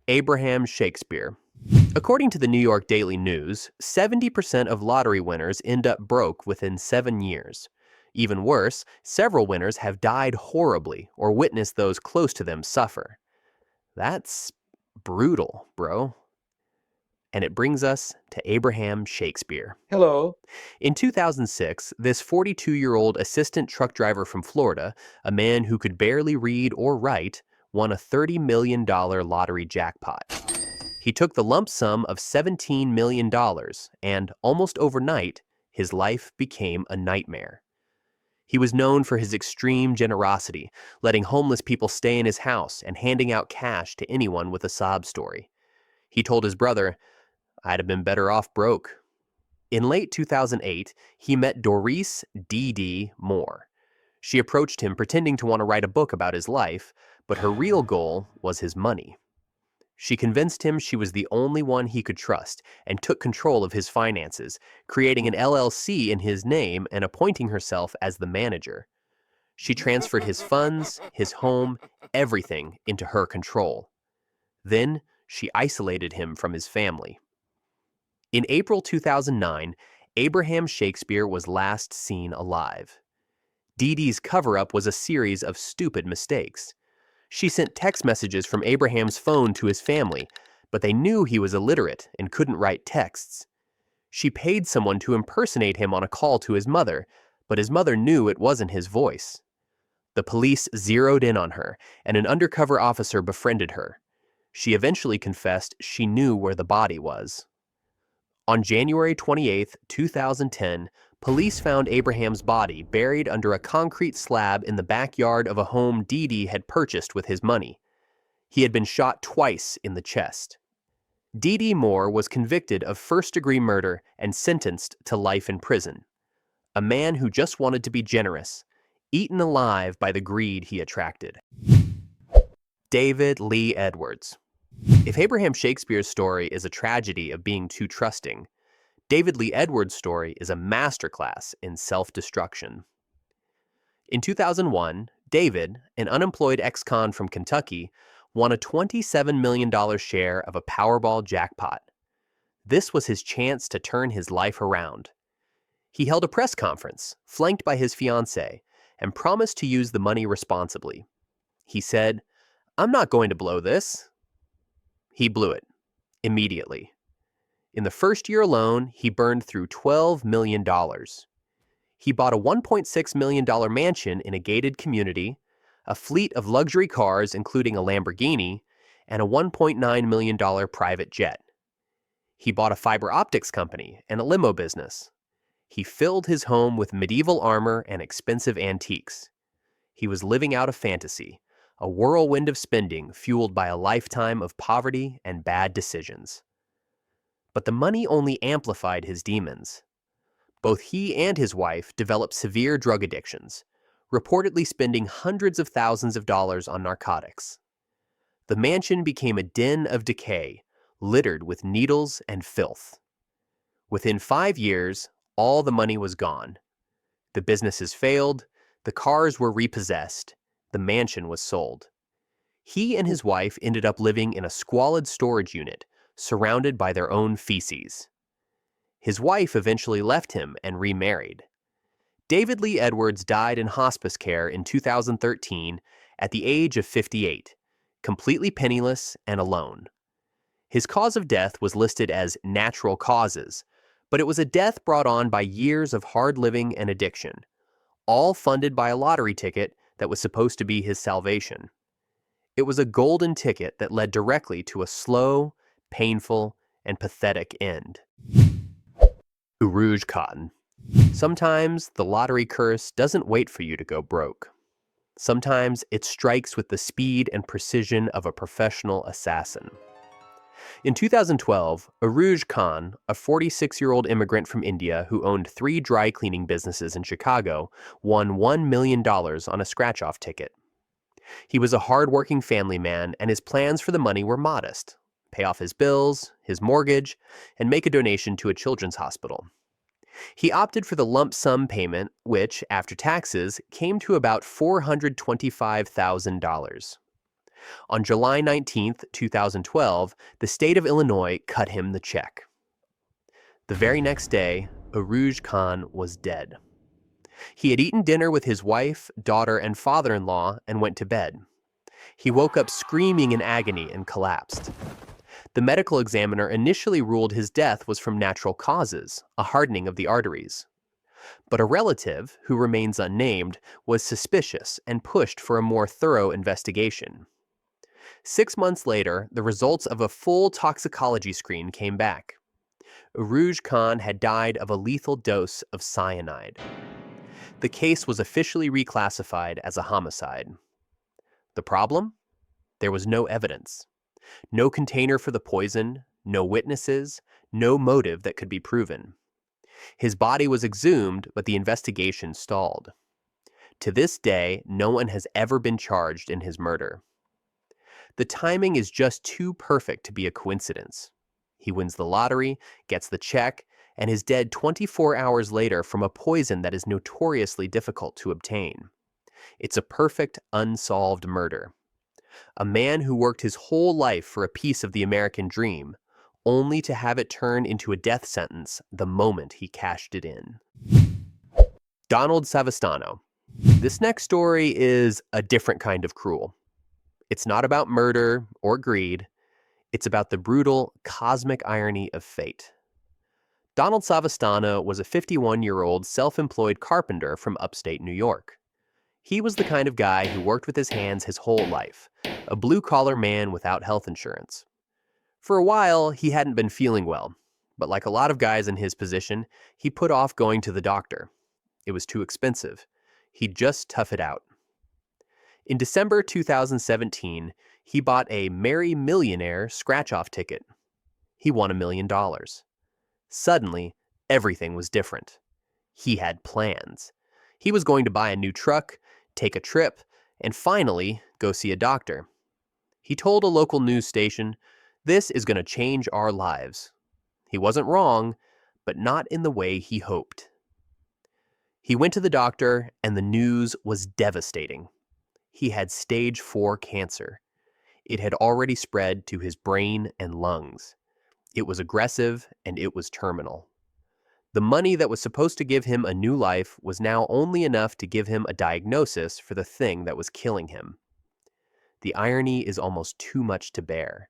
Abraham Shakespeare. According to the New York Daily News, 70% of lottery winners end up broke within 7 years. Even worse, several winners have died horribly or witnessed those close to them suffer. That's brutal, bro. And it brings us to Abraham Shakespeare. Hello. In 2006, this 42-year-old assistant truck driver from Florida, a man who could barely read or write, won a $30 million lottery jackpot. He took the lump sum of $17 million, and almost overnight, his life became a nightmare. He was known for his extreme generosity, letting homeless people stay in his house and handing out cash to anyone with a sob story. He told his brother, "I'd have been better off broke." In late 2008, he met Doris D.D. Moore. She approached him pretending to want to write a book about his life, but her real goal was his money. She convinced him she was the only one he could trust and took control of his finances, creating an LLC in his name and appointing herself as the manager. She transferred his funds, his home, everything into her control. Then she isolated him from his family. In April 2009, Abraham Shakespeare was last seen alive. Dee Dee's cover-up was a series of stupid mistakes. She sent text messages from Abraham's phone to his family, but they knew he was illiterate and couldn't write texts. She paid someone to impersonate him on a call to his mother, but his mother knew it wasn't his voice. The police zeroed in on her, and an undercover officer befriended her. She eventually confessed she knew where the body was. On January 28, 2010, police found Abraham's body buried under a concrete slab in the backyard of a home Dee Dee had purchased with his money. He had been shot twice in the chest. Dee Dee Moore was convicted of first-degree murder and sentenced to life in prison. A man who just wanted to be generous, eaten alive by the greed he attracted. David Lee Edwards. If Abraham Shakespeare's story is a tragedy of being too trusting, David Lee Edwards' story is a masterclass in self-destruction. In 2001, David, an unemployed ex-con from Kentucky, won a $27 million share of a Powerball jackpot. This was his chance to turn his life around. He held a press conference, flanked by his fiancée, and promised to use the money responsibly. He said, "I'm not going to blow this." He blew it, immediately. In the first year alone, he burned through $12 million. He bought a $1.6 million mansion in a gated community, a fleet of luxury cars including a Lamborghini, and a $1.9 million private jet. He bought a fiber optics company and a limo business. He filled his home with medieval armor and expensive antiques. He was living out a fantasy, a whirlwind of spending fueled by a lifetime of poverty and bad decisions. But the money only amplified his demons. Both he and his wife developed severe drug addictions, reportedly spending hundreds of thousands of dollars on narcotics. The mansion became a den of decay, littered with needles and filth. Within 5 years, all the money was gone. The businesses failed, the cars were repossessed, the mansion was sold. He and his wife ended up living in a squalid storage unit, surrounded by their own feces. His wife eventually left him and remarried. David Lee Edwards died in hospice care in 2013 at the age of 58, completely penniless and alone. His cause of death was listed as natural causes, but it was a death brought on by years of hard living and addiction, all funded by a lottery ticket that was supposed to be his salvation. It was a golden ticket that led directly to a slow, painful, and pathetic end. Urooj Khan. Sometimes the lottery curse doesn't wait for you to go broke. Sometimes it strikes with the speed and precision of a professional assassin. In 2012, Urooj Khan, a 46-year-old immigrant from India who owned 3 dry cleaning businesses in Chicago, won $1 million on a scratch-off ticket. He was a hard-working family man, and his plans for the money were modest: pay off his bills, his mortgage, and make a donation to a children's hospital. He opted for the lump sum payment, which, after taxes, came to about $425,000. On July 19, 2012, the state of Illinois cut him the check. The very next day, Urooj Khan was dead. He had eaten dinner with his wife, daughter, and father-in-law and went to bed. He woke up screaming in agony and collapsed. The medical examiner initially ruled his death was from natural causes, a hardening of the arteries. But a relative, who remains unnamed, was suspicious and pushed for a more thorough investigation. 6 months later, the results of a full toxicology screen came back. Urooj Khan had died of a lethal dose of cyanide. The case was officially reclassified as a homicide. The problem? There was no evidence. No container for the poison, no witnesses, no motive that could be proven. His body was exhumed, but the investigation stalled. To this day, no one has ever been charged in his murder. The timing is just too perfect to be a coincidence. He wins the lottery, gets the check, and is dead 24 hours later from a poison that is notoriously difficult to obtain. It's a perfect, unsolved murder. A man who worked his whole life for a piece of the American dream, only to have it turn into a death sentence the moment he cashed it in. Donald Savastano. This next story is a different kind of cruel. It's not about murder or greed. It's about the brutal, cosmic irony of fate. Donald Savastano was a 51-year-old self-employed carpenter from upstate New York. He was the kind of guy who worked with his hands his whole life, a blue-collar man without health insurance. For a while, he hadn't been feeling well, but like a lot of guys in his position, he put off going to the doctor. It was too expensive. He'd just tough it out. In December 2017, he bought a Merry Millionaire scratch-off ticket. He won $1 million. Suddenly, everything was different. He had plans. He was going to buy a new truck, take a trip, and finally go see a doctor. He told a local news station, "This is going to change our lives." He wasn't wrong, but not in the way he hoped. He went to the doctor, and the news was devastating. He had stage 4 cancer. It had already spread to his brain and lungs. It was aggressive, and it was terminal. The money that was supposed to give him a new life was now only enough to give him a diagnosis for the thing that was killing him. The irony is almost too much to bear.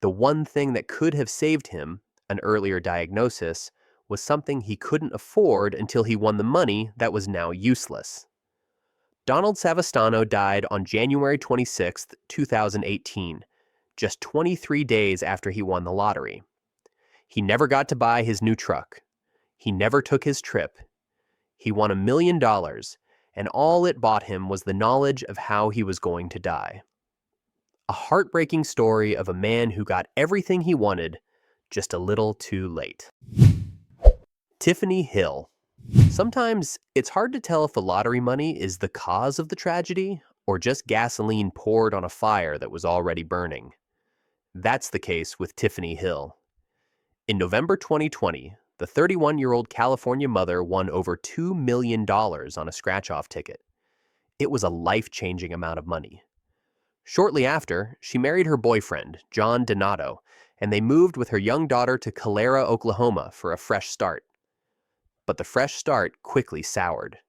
The one thing that could have saved him, an earlier diagnosis, was something he couldn't afford until he won the money that was now useless. Donald Savastano died on January 26, 2018, just 23 days after he won the lottery. He never got to buy his new truck. He never took his trip. He won $1 million, and all it bought him was the knowledge of how he was going to die. A heartbreaking story of a man who got everything he wanted, just a little too late. Tiffani Hill. Sometimes it's hard to tell if the lottery money is the cause of the tragedy or just gasoline poured on a fire that was already burning. That's the case with Tiffani Hill. In November 2020, the 31-year-old California mother won over $2 million on a scratch-off ticket. It was a life-changing amount of money. Shortly after, she married her boyfriend, John Donato, and they moved with her young daughter to Calera, Oklahoma for a fresh start. But the fresh start quickly soured.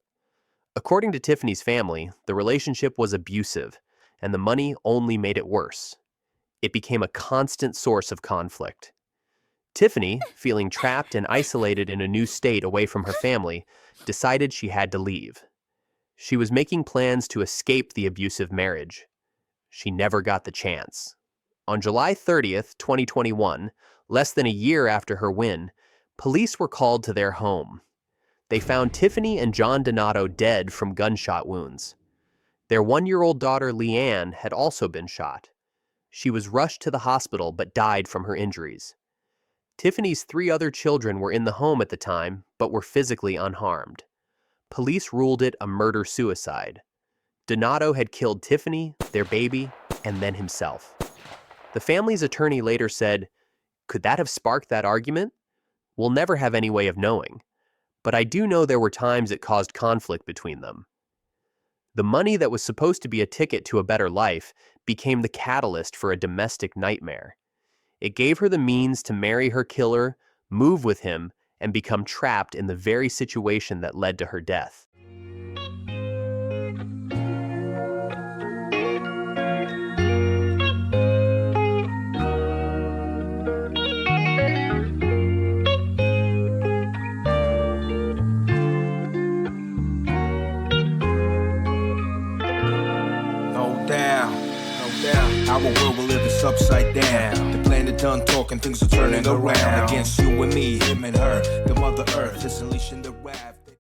According to Tiffani's family, the relationship was abusive, and the money only made it worse. It became a constant source of conflict. Tiffani, feeling trapped and isolated in a new state away from her family, decided she had to leave. She was making plans to escape the abusive marriage. She never got the chance. On July 30th, 2021, less than a year after her win, police were called to their home. They found Tiffani and John Donato dead from gunshot wounds. Their 1-year-old daughter, Leanne, had also been shot. She was rushed to the hospital but died from her injuries. Tiffani's 3 other children were in the home at the time, but were physically unharmed. Police ruled it a murder-suicide. Donato had killed Tiffani, their baby, and then himself. The family's attorney later said, "Could that have sparked that argument? We'll never have any way of knowing. But I do know there were times it caused conflict between them." The money that was supposed to be a ticket to a better life became the catalyst for a domestic nightmare. It gave her the means to marry her killer, move with him, and become trapped in the very situation that led to her death. Our world will live is upside down. The planet done talking, things are turning around against you and me, him and her. The mother earth is unleashing the wrath.